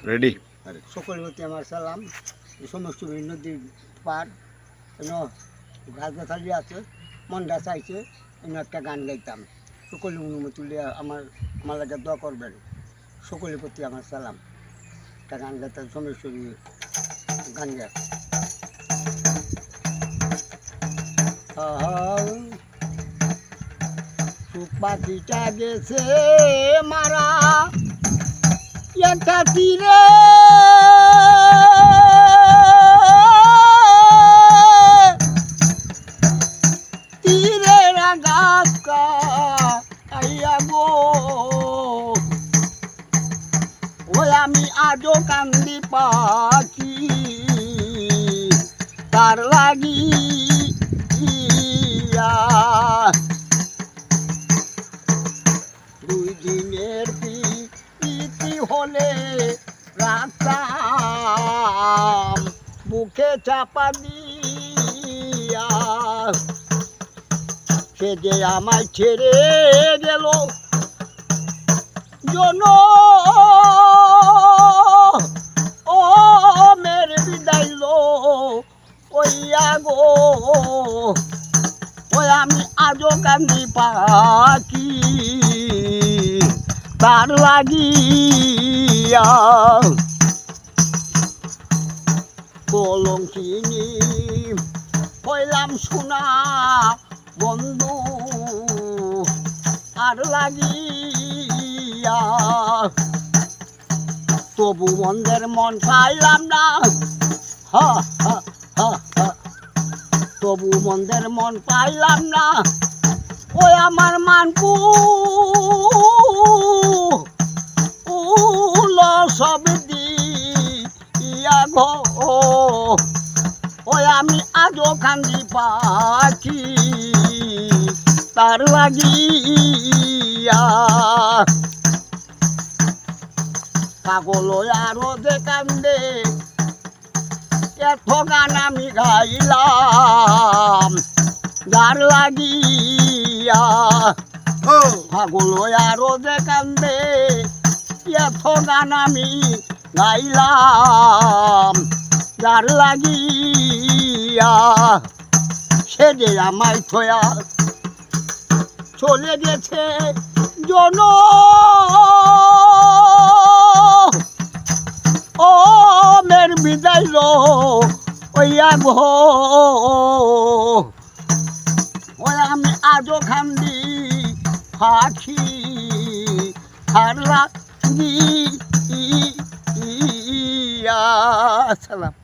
Ready. সকলের প্রতি আমার সালাম। এই সমস্ত নদীর পার গাছগাছালি আছে, মনটা চাইছে এমন একটা গান গাইতাম। সকলে অনুমতি তুলে আমার লাগে দোয়া করবেন। সকলের প্রতি আমার সালাম। একটা গান গাইতাম, সোমেশ্বরী গান গায়। পাখিটা গেছে মারা একটা তীরে, তীরে রাঙা আইয়া গো, ওই আমি আজও কান্দি পাখি তার লাগি। দুই দিনের প্রীতি হলে রাখতাম বুকে চাপা দিয়া, সে যে আমায় ছেড়ে গেল জন ও মের বিদাইল ওইয়া গো, ওই আমি আজও কান্দি পাখি তার লাগিয়া। কলঙ্কিনী হইলাম সোনা বন্ধু আর লাগিয়া, তবু বন্ধের মন পাইলাম না, হা হা হা হা, তবু বন্ধের মন পাইলাম না, ওই আমার মানকু সব দিয়া গো, ওই আমি আজও কান্দি পাখি তার লাগিয়া। পাগল আরো যে কান্দে এত গান আমি গাইলাম যার লাগিয়া, পাগল আরো যে কান্দে এত গান আমি গাইলাম যার লাগিয়া, সে যে আমায় থয়া চলে গেছে জন ও মের বিদাইল ওইয়া গো, ওই আমি আজও কান্দি পাখি তার লাগিয়া। সালাম।